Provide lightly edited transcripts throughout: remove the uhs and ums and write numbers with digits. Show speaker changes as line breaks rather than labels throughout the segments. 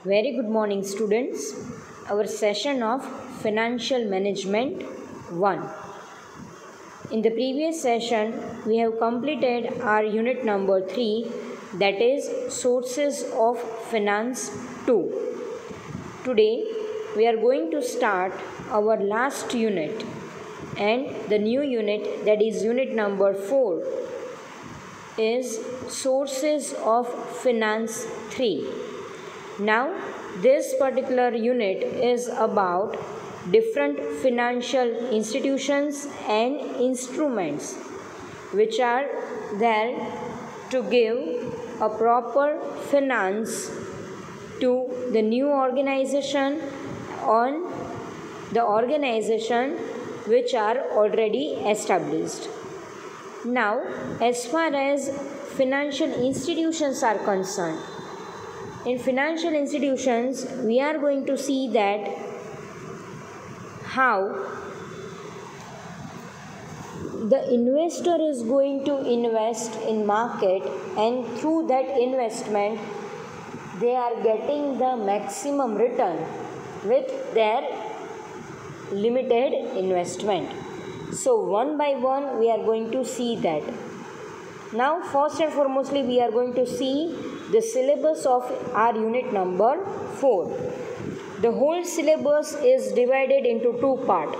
Very good morning, students. Our session of Financial Management 1. In the previous session, we have completed our unit number 3, that is Sources of Finance 2. Today, we are going to start our last unit and the new unit, that is unit number 4, is Sources of Finance 3. Now, this particular unit is about different financial institutions and instruments which are there to give a proper finance to the new organization on the organization which are already established. Now, as far as financial institutions are concerned, in financial institutions, we are going to see that how the investor is going to invest in market, and through that investment they are getting the maximum return with their limited investment. So one by one we are going to see that. Now first and foremostly we are going to see the syllabus of our unit number 4. The whole syllabus is divided into two parts.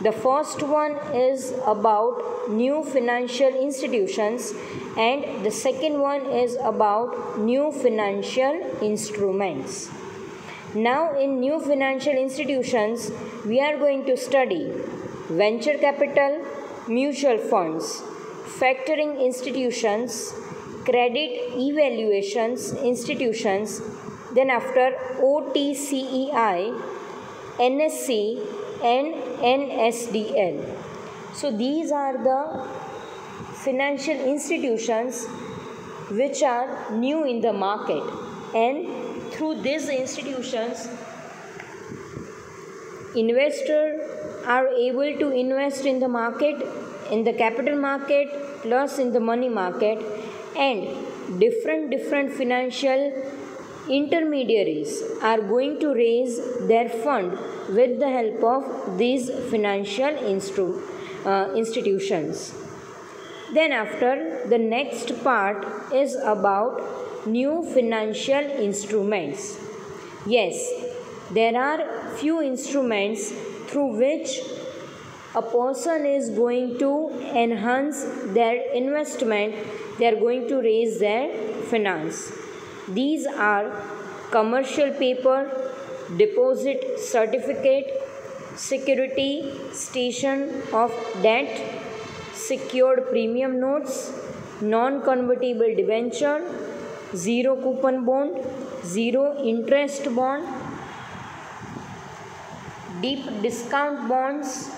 The first one is about new financial institutions and the second one is about new financial instruments. Now in new financial institutions, we are going to study venture capital, mutual funds, factoring institutions, credit evaluations institutions, then after OTCEI, NSC and NSDL. So these are the financial institutions which are new in the market, and through these institutions investors are able to invest in the market, in the capital market plus in the money market, and different financial intermediaries are going to raise their fund with the help of these financial institutions. Then after, the next part is about new financial instruments. Yes, there are few instruments through which a person is going to enhance their investment, they are going to raise their finance. These are commercial paper, deposit certificate, security station of debt, secured premium notes, non-convertible debenture, zero coupon bond, zero interest bond, deep discount bonds,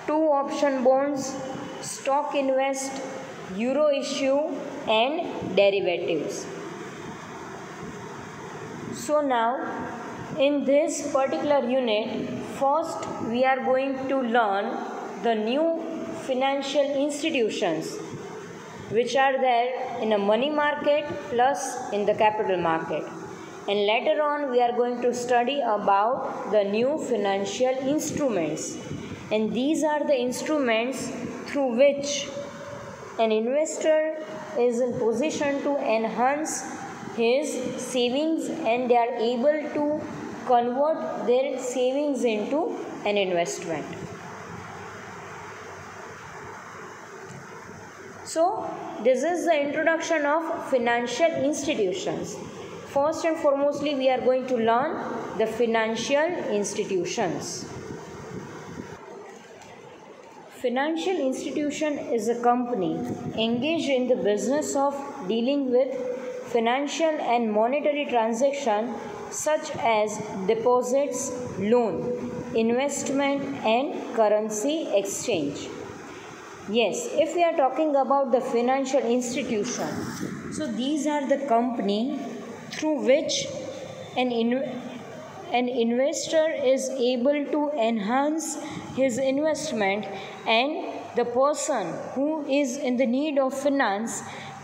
two option bonds, stock invest, euro issue and derivatives. So now in this particular unit, first we are going to learn the new financial institutions which are there in a money market plus in the capital market, and later on we are going to study about the new financial instruments, and these are the instruments through which an investor is in position to enhance his savings and they are able to convert their savings into an investment. So this is the introduction of financial institutions. First and foremostly we are going to learn the financial institutions. Financial institution is a company engaged in the business of dealing with financial and monetary transactions such as deposits, loan, investment and currency exchange. Yes, if we are talking about the financial institution, so these are the company through which an investor is able to enhance his investment, and the person who is in the need of finance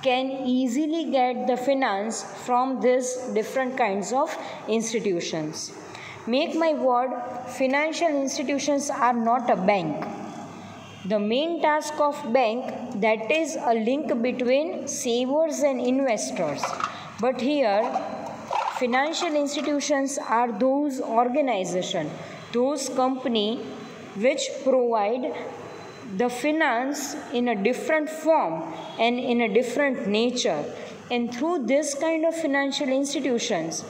can easily get the finance from these different kinds of institutions. Make my word, financial institutions are not a bank. The main task of bank, that is a link between savers and investors. But here, financial institutions are those organizations, those companies which provide the finance in a different form and in a different nature. And through this kind of financial institutions,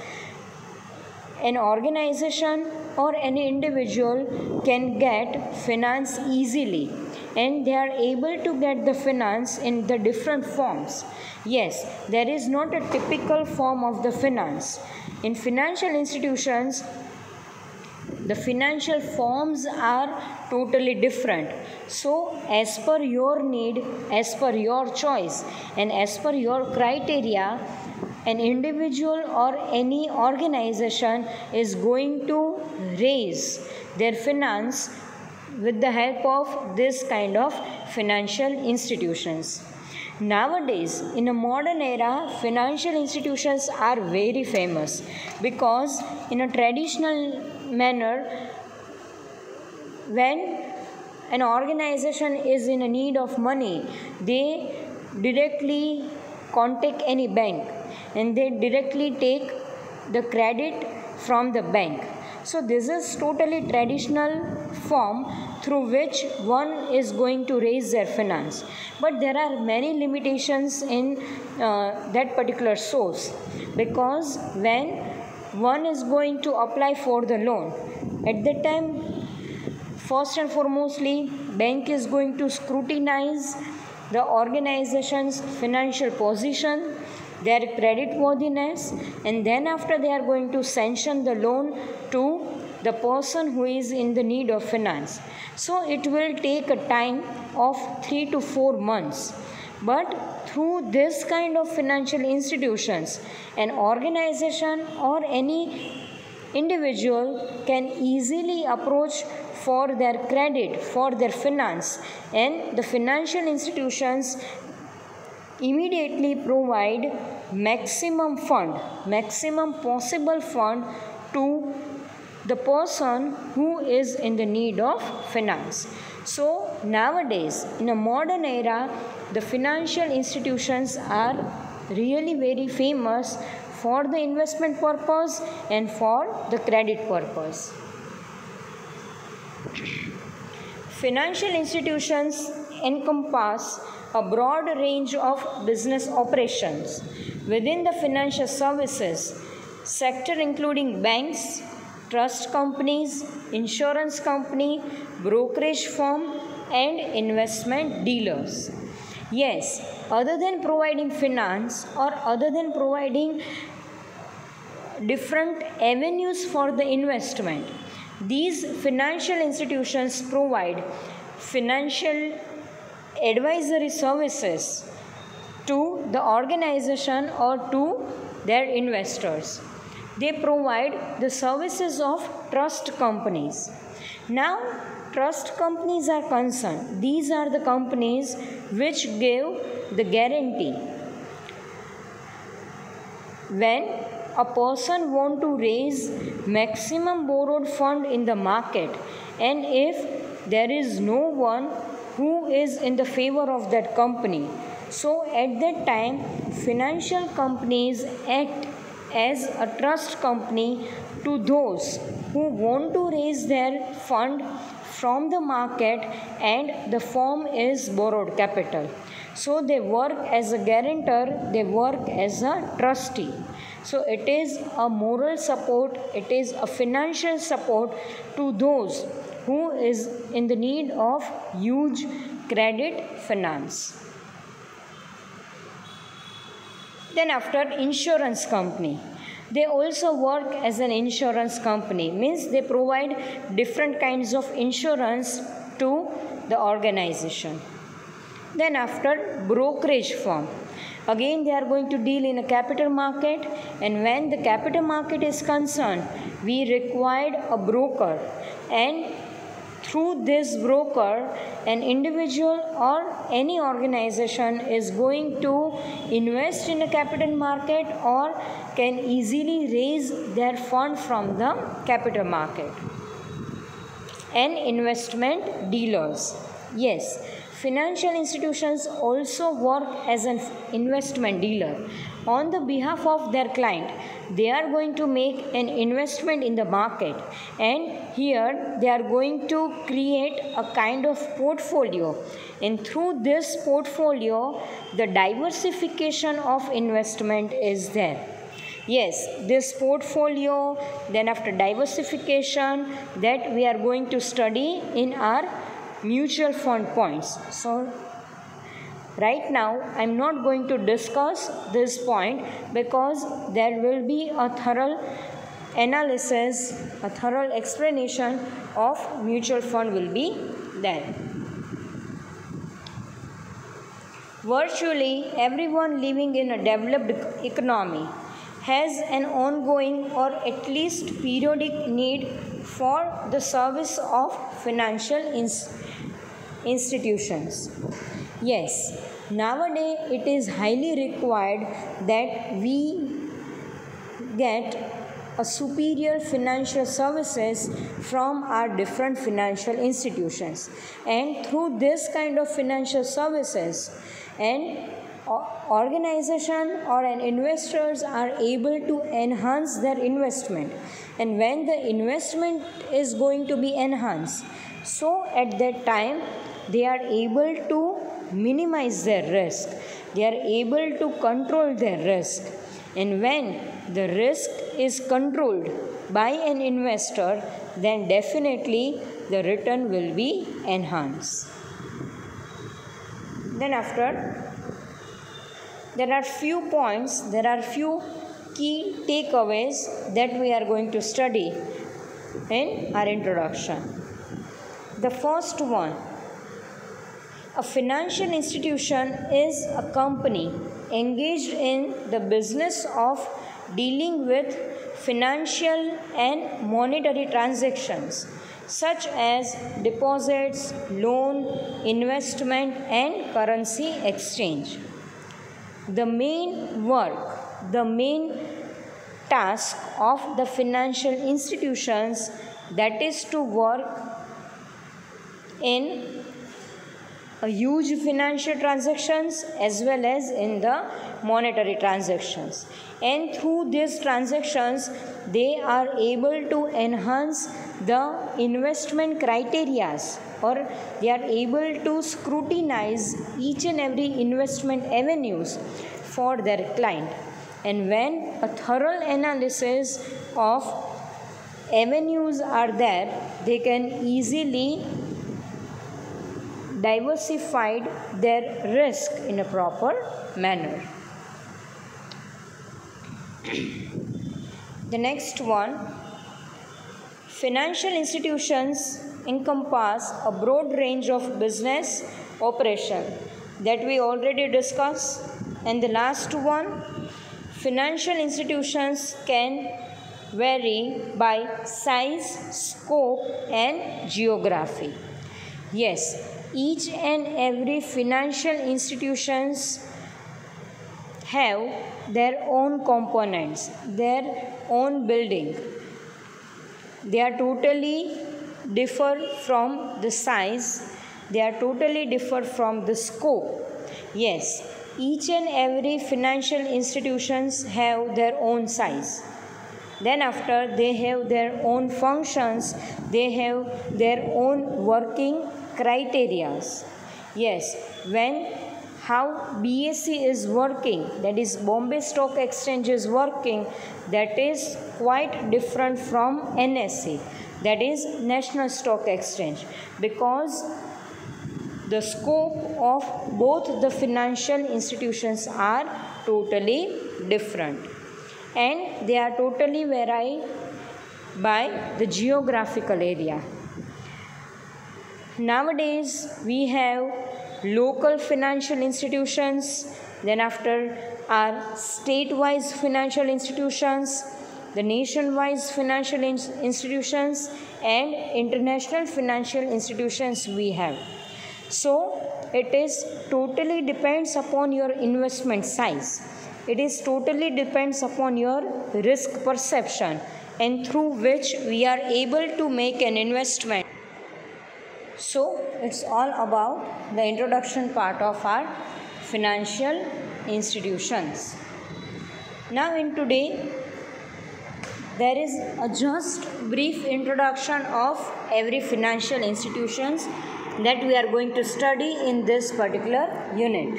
an organization or an individual can get finance easily, and they are able to get the finance in the different forms. Yes, there is not a typical form of the finance. In financial institutions, the financial forms are totally different. So, as per your need, as per your choice, and as per your criteria, an individual or any organization is going to raise their finance with the help of this kind of financial institutions. Nowadays, in a modern era, financial institutions are very famous because in a traditional manner, when an organization is in a need of money, they directly contact any bank and they directly take the credit from the bank. So this is totally traditional form through which one is going to raise their finance. But there are many limitations in that particular source, because when one is going to apply for the loan, at that time, first and foremostly, bank is going to scrutinize the organization's financial position, their credit worthiness, and then after they are going to sanction the loan to the person who is in the need of finance. So it will take a time of 3 to 4 months. But through this kind of financial institutions, an organization or any individual can easily approach for their credit, for their finance, and the financial institutions immediately provide maximum possible fund to the person who is in the need of finance. So nowadays, in a modern era, the financial institutions are really very famous for the investment purpose and for the credit purpose. Financial institutions encompass a broad range of business operations within the financial services sector, including banks, trust companies, insurance company, brokerage firm, and investment dealers. Yes, other than providing finance or other than providing different avenues for the investment, these financial institutions provide financial advisory services to the organization or to their investors. They provide the services of trust companies. Now, trust companies are concerned. These are the companies which give the guarantee. When a person wants to raise maximum borrowed fund in the market, and if there is no one who is in the favor of that company, so at that time financial companies act as a trust company to those who want to raise their fund from the market, and the firm is borrowed capital. So they work as a guarantor, they work as a trustee. So it is a moral support, it is a financial support to those who is in the need of huge credit finance. Then after, insurance company. They also work as an insurance company, means they provide different kinds of insurance to the organization. Then after, brokerage firm. Again, they are going to deal in a capital market, and when the capital market is concerned, we required a broker, and through through this broker, an individual or any organization is going to invest in a capital market or can easily raise their fund from the capital market. And investment dealers. Yes, financial institutions also work as an investment dealer. On the behalf of their client, they are going to make an investment in the market, and here they are going to create a kind of portfolio, and through this portfolio the diversification of investment is there. Yes, this portfolio, then after diversification, that we are going to study in our mutual fund points. So right now I am not going to discuss this point because there will be a thorough analysis, a thorough explanation of mutual fund will be there. Virtually everyone living in a developed economy has an ongoing or at least periodic need for the service of financial institutions. Yes, nowadays it is highly required that we get a superior financial services from our different financial institutions, and through this kind of financial services, and organization or an investors are able to enhance their investment, and when the investment is going to be enhanced, so at that time they are able to minimize their risk, they are able to control their risk, and when the risk is controlled by an investor, then definitely the return will be enhanced. Then after, there are few points, there are few key takeaways that we are going to study in our introduction. The first one, a financial institution is a company engaged in the business of dealing with financial and monetary transactions such as deposits, loan, investment and currency exchange. The main work, the main task of the financial institutions, that is to work in a huge financial transactions as well as in the monetary transactions, and through these transactions they are able to enhance the investment criterias, or they are able to scrutinize each and every investment avenues for their client, and when a thorough analysis of avenues are there, they can easily diversify their risk in a proper manner. The next one, financial institutions encompass a broad range of business operation that we already discussed. And the last one, financial institutions can vary by size, scope and geography. Yes, each and every financial institutions have their own components, their own building. They are totally differ from the size, they are totally differ from the scope. Yes, each and every financial institutions have their own size. Then after, they have their own functions, they have their own working criterias. Yes, when how BSE is working, that is Bombay Stock Exchange is working, that is quite different from NSE, that is National Stock Exchange, because the scope of both the financial institutions are totally different, and they are totally varied by the geographical area. Nowadays we have local financial institutions, then after are state-wise financial institutions, the nationwide financial institutions and international financial institutions we have. So it is totally depends upon your investment size. It is totally depends upon your risk perception and through which we are able to make an investment. So it's all about the introduction part of our financial institutions. Now in today there is a just brief introduction of every financial institutions that we are going to study in this particular unit.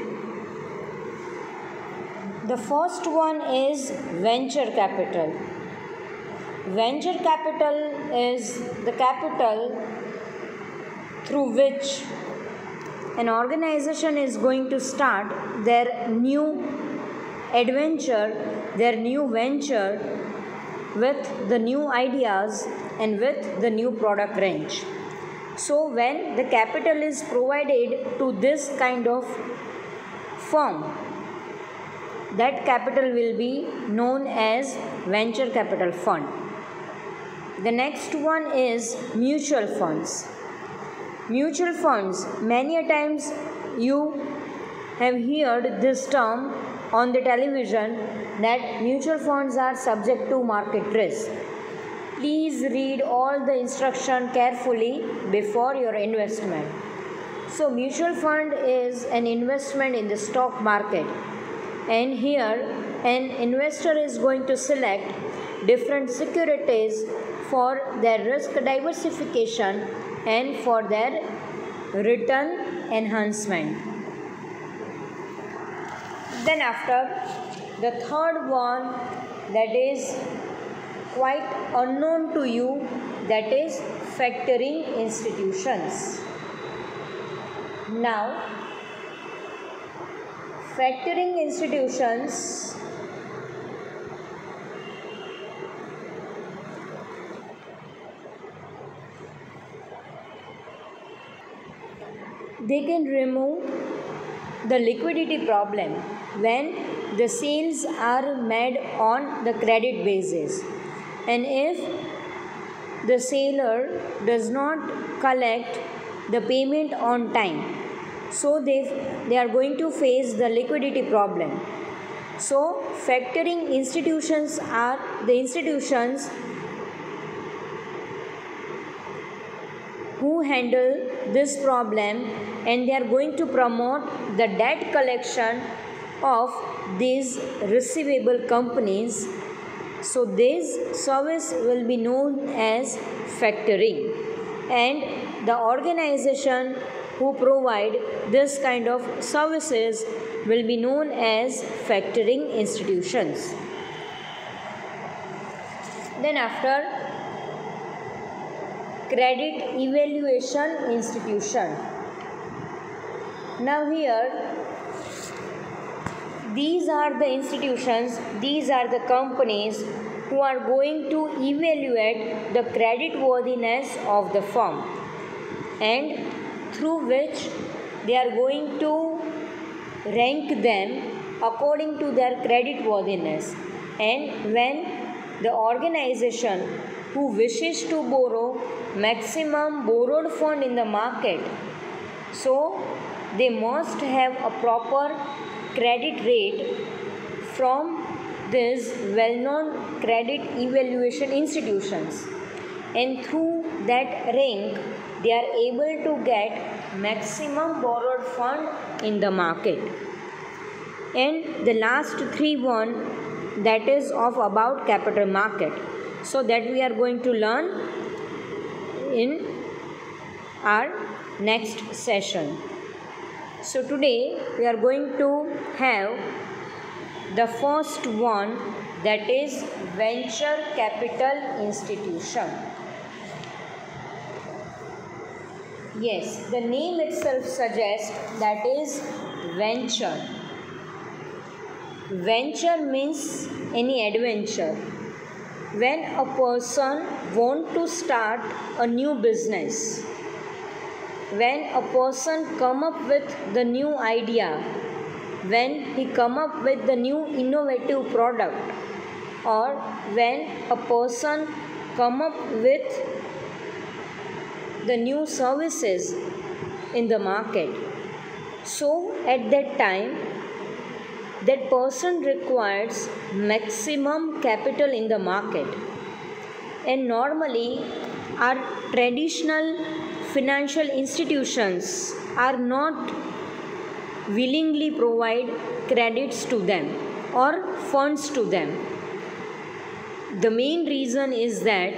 The first one is venture capital. Venture capital is the capital through which an organization is going to start their new adventure, their new venture with the new ideas and with the new product range. So when the capital is provided to this kind of firm, that capital will be known as venture capital fund. The next one is mutual funds. Mutual funds, many a times you have heard this term on the television that mutual funds are subject to market risk. Please read all the instruction carefully before your investment. So mutual fund is an investment in the stock market, and here an investor is going to select different securities for their risk diversification and for their return enhancement. Then after, the third one that is quite unknown to you, that is factoring institutions. Now, factoring institutions they can remove the liquidity problem when the sales are made on the credit basis, and if the seller does not collect the payment on time, so they are going to face the liquidity problem. So factoring institutions are the institutions who handle this problem, and they are going to promote the debt collection of these receivable companies. So this service will be known as factoring, and the organization who provide this kind of services will be known as factoring institutions. Then after, credit evaluation institution. Now here, these are the institutions, these are the companies who are going to evaluate the credit worthiness of the firm, and through which they are going to rank them according to their credit worthiness. And when the organization who wishes to borrow maximum borrowed fund in the market, so they must have a proper credit rate from these well-known credit evaluation institutions, and through that rank they are able to get maximum borrowed fund in the market. And the last three one, that is of about capital market, so that we are going to learn in our next session. So today we are going to have the first one, that is venture capital institution. Yes, the name itself suggests that is venture. Venture means any adventure. When a person wants to start a new business, when a person come up with the new idea, when he come up with the new innovative product, or when a person come up with the new services in the market. So at that time, that person requires maximum capital in the market, and normally our traditional financial institutions are not willingly provide credits to them or funds to them. The main reason is that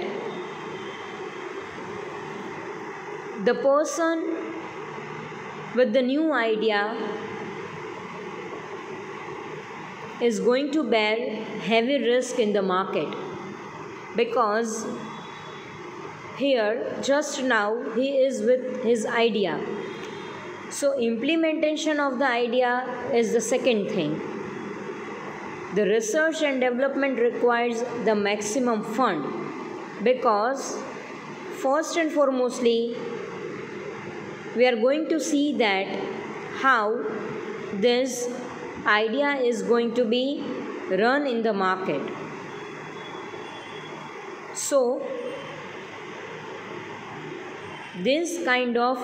the person with the new idea is going to bear heavy risk in the market, because here just now he is with his idea. So implementation of the idea is the second thing. The research and development requires the maximum fund, because first and foremostly we are going to see that how this idea is going to be run in the market. So this kind of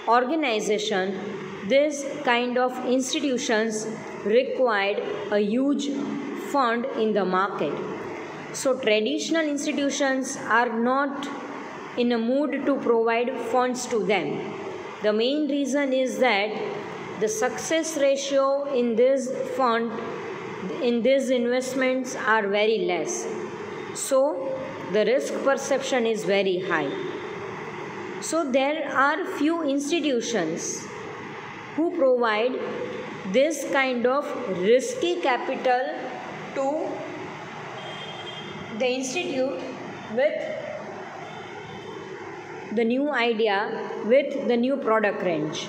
organization, this kind of institutions required a huge fund in the market. So traditional institutions are not in a mood to provide funds to them. The main reason is that the success ratio in this fund, in these investments are very less. So the risk perception is very high. So there are few institutions who provide this kind of risky capital to the institute with the new idea, with the new product range,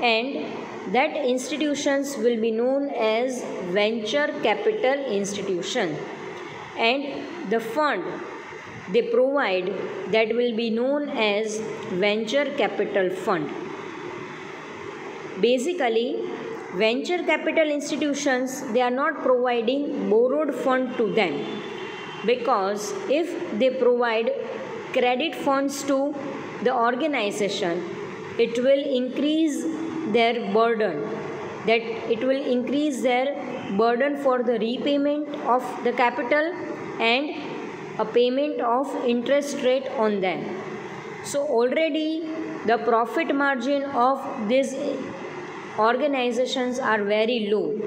and that institutions will be known as venture capital institution, and the fund they provide that will be known as venture capital fund. Basically, venture capital institutions, they are not providing borrowed fund to them, because if they provide credit funds to the organization, it will increase their burden, that it will increase their burden for the repayment of the capital and a payment of interest rate on them. So already the profit margin of these organizations are very low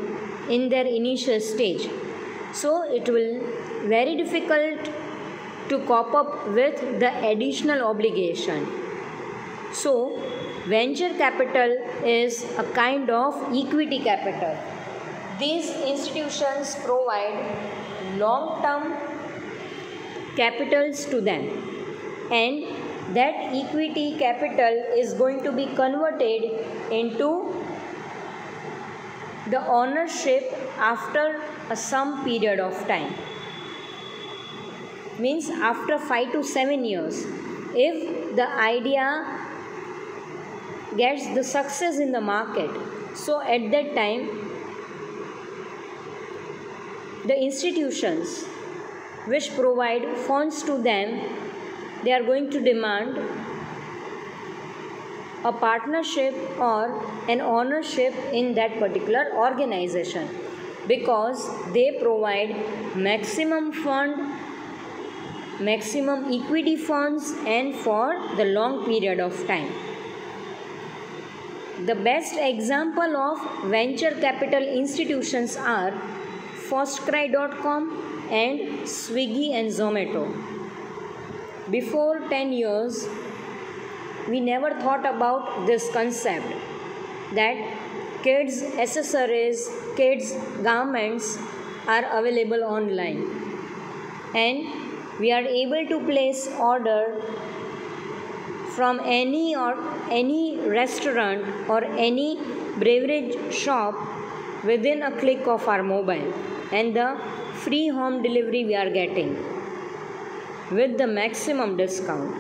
in their initial stage. So it will very difficult to cope up with the additional obligation. So venture capital is a kind of equity capital. These institutions provide long-term capitals to them, and that equity capital is going to be converted into the ownership after some period of time. Means after 5 to 7 years, if the idea gets the success in the market, so at that time the institutions which provide funds to them, they are going to demand a partnership or an ownership in that particular organization, because they provide maximum fund, maximum equity funds, and for the long period of time. The best example of venture capital institutions are FirstCry.com and Swiggy and Zomato. Before 10 years, we never thought about this concept that kids' accessories, kids' garments are available online, and we are able to place order from any restaurant or any beverage shop within a click of our mobile, and the free home delivery we are getting with the maximum discount.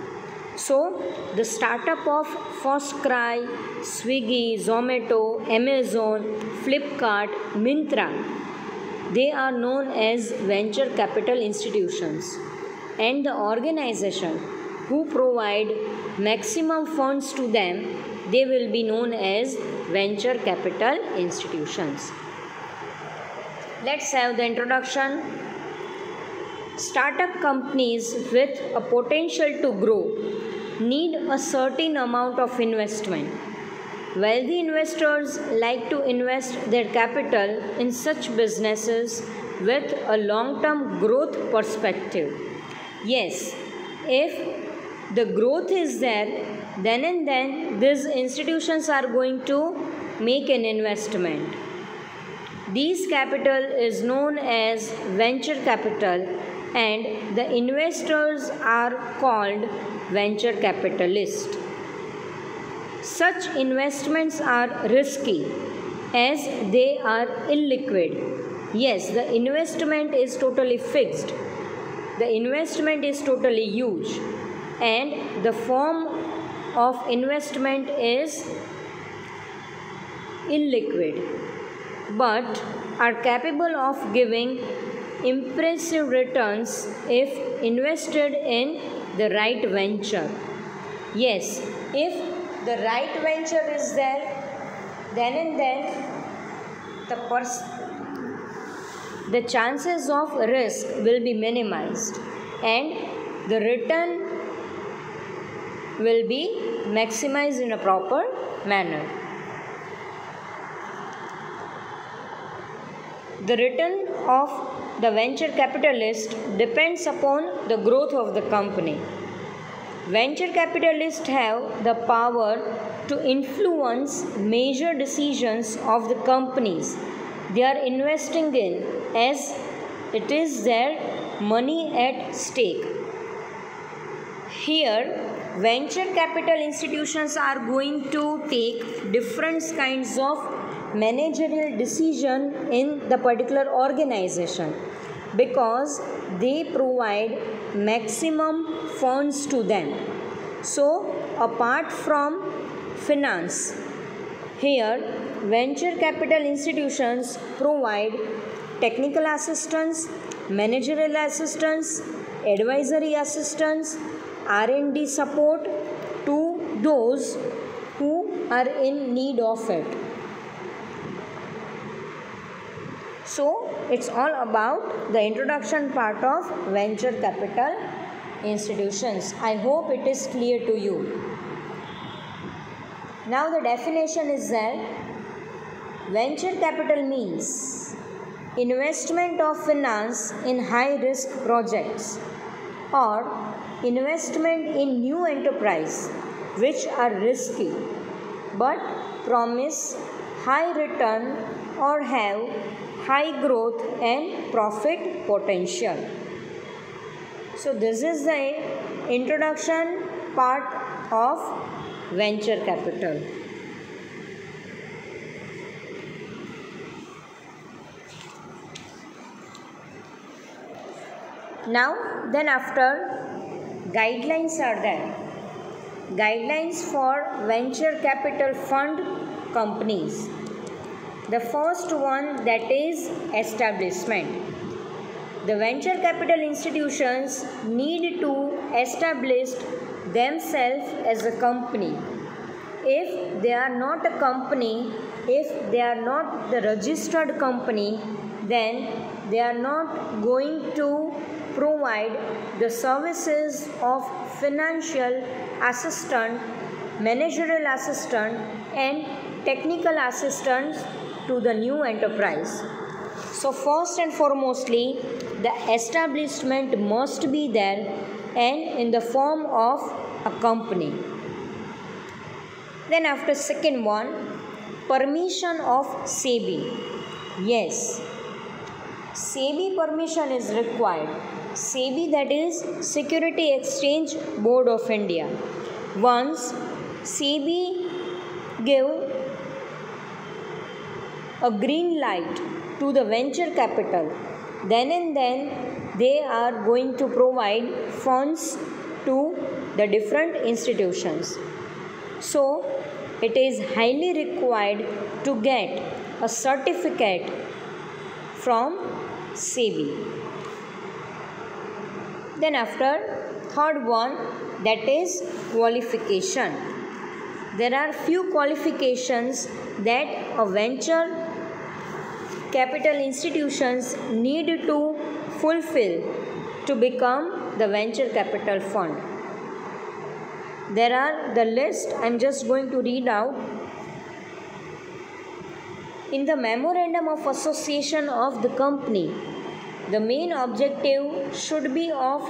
So the startup of FirstCry, Swiggy, Zomato, Amazon, Flipkart, Myntra, they are known as venture capital institutions, and the organization who provide maximum funds to them, they will be known as venture capital institutions. Let's have the introduction. Startup companies with a potential to grow need a certain amount of investment. Wealthy investors like to invest their capital in such businesses with a long-term growth perspective. Yes, if the growth is there, then and then these institutions are going to make an investment. This capital is known as venture capital, and the investors are called venture capitalists. Such investments are risky as they are illiquid. Yes, the investment is totally fixed. The investment is totally huge, and the form of investment is illiquid, but are capable of giving impressive returns if invested in the right venture. Yes, if the right venture is there, then and then the chances of risk will be minimized and the return will be maximized in a proper manner. The return of the venture capitalist depends upon the growth of the company. Venture capitalists have the power to influence major decisions of the companies they are investing in, as it is their money at stake. Here, venture capital institutions are going to take different kinds of managerial decision in the particular organization because they provide maximum funds to them. So, apart from finance, here venture capital institutions provide technical assistance, managerial assistance, advisory assistance, R&D support to those who are in need of it. So, it's all about the introduction part of venture capital institutions. I hope it is clear to you. Now, the definition is that venture capital means investment of finance in high risk projects or investment in new enterprise which are risky but promise high return or have high growth and profit potential. So this is the introduction part of venture capital. Now then after guidelines are there. Guidelines for venture capital fund companies. The first one, that is establishment. The venture capital institutions need to establish themselves as a company. If they are not a company, if they are not the registered company, then they are not going to provide the services of financial assistant, managerial assistant and technical assistance to the new enterprise. So first and foremostly, the establishment must be there and in the form of a company. Then after second one, permission of SEBI. Yes, SEBI permission is required. SEBI, that is Security Exchange Board of India. Once SEBI give a green light to the venture capital, then and then they are going to provide funds to the different institutions. So it is highly required to get a certificate from SEBI. Then after third one, that is qualification. There are few qualifications that a venture capital institutions need to fulfill to become the venture capital fund. There are the list. I am just going to read out. In the memorandum of association of the company, the main objective should be of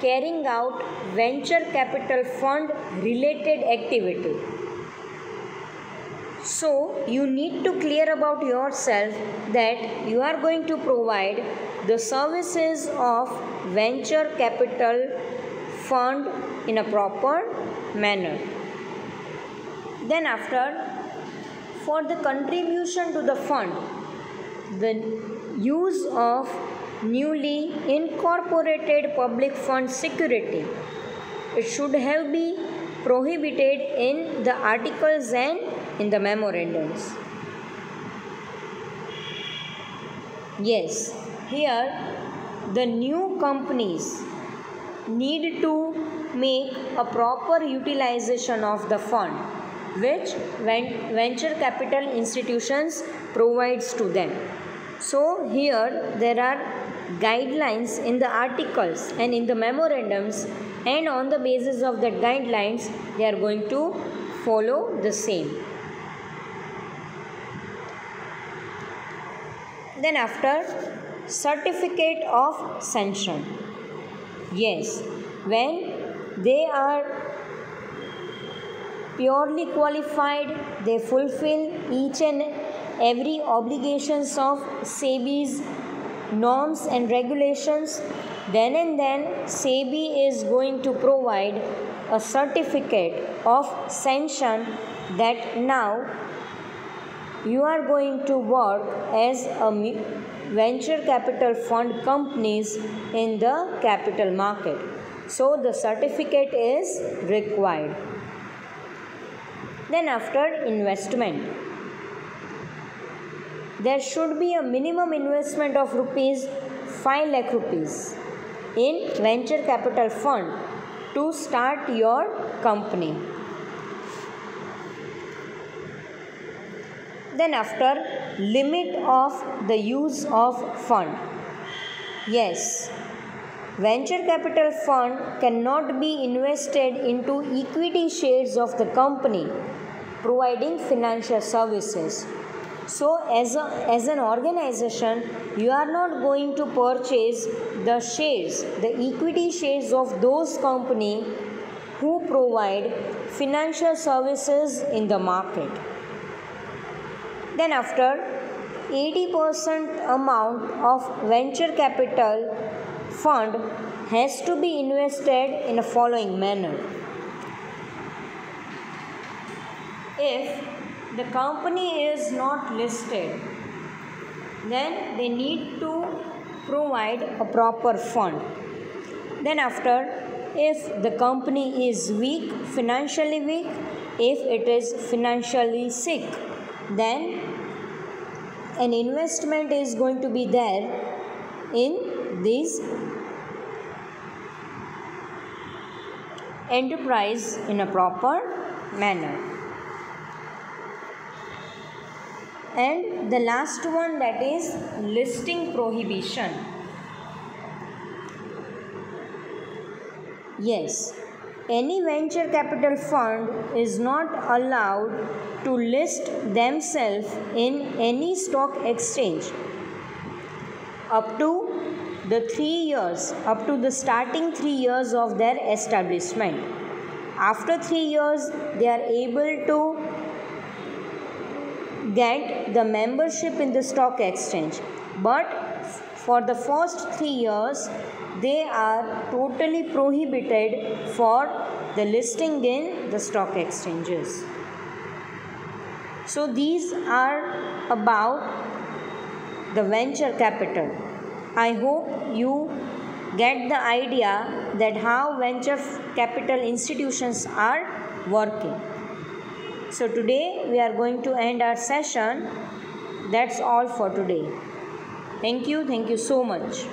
carrying out venture capital fund related activity. So you need to clear about yourself that you are going to provide the services of venture capital fund in a proper manner. Then after, for the contribution to the fund, the use of newly incorporated public fund security, it should have been prohibited in the articles and in the memorandums. Yes, here the new companies need to make a proper utilization of the fund which venture capital institutions provides to them. So here there are guidelines in the articles and in the memorandums, and on the basis of the guidelines they are going to follow the same. Then after, certificate of sanction. Yes, when they are purely qualified, they fulfill each and every obligations of SEBI's norms and regulations, then and then SEBI is going to provide a certificate of sanction that now you are going to work as a venture capital fund companies in the capital market. So the certificate is required. Then after, investment. There should be a minimum investment of ₹5 lakh in venture capital fund to start your company. Then after, limit of the use of fund. Yes, venture capital fund cannot be invested into equity shares of the company providing financial services. So as an organization, you are not going to purchase the shares, the equity shares of those companies who provide financial services in the market. Then after, 80% amount of venture capital fund has to be invested in the following manner. If the company is not listed, then they need to provide a proper fund. Then after, if the company is weak, financially weak, if it is financially sick, then an investment is going to be there in this enterprise in a proper manner. And the last one, that is listing prohibition. Yes, any venture capital fund is not allowed to list themselves in any stock exchange up to the starting 3 years of their establishment. After 3 years, they are able to get the membership in the stock exchange, but for the first 3 years they are totally prohibited for the listing in the stock exchanges. So these are about the venture capital. I hope you get the idea that how venture capital institutions are working. So today we are going to end our session. That's all for today. Thank you so much.